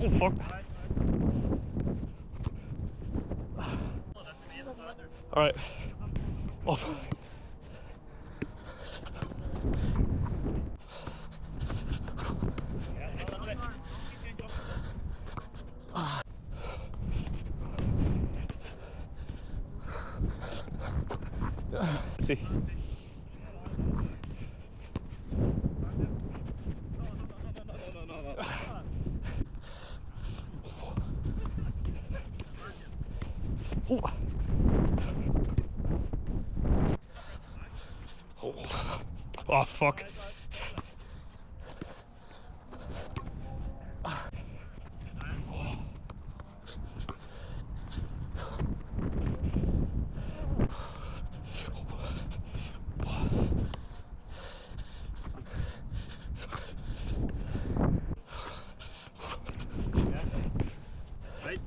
Oh fuck. Alright. Oh fuck. See. Oh. Oh fuck. Right.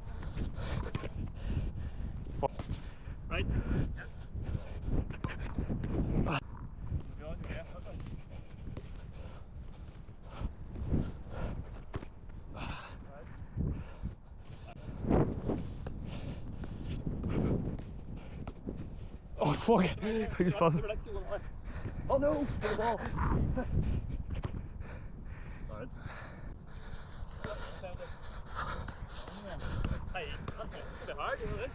Oh fuck. I just passed. Oh no! To the ball. Alright. Hey, that's a bit hard, isn't it?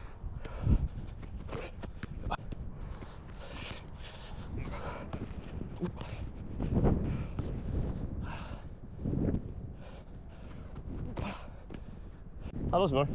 That was more.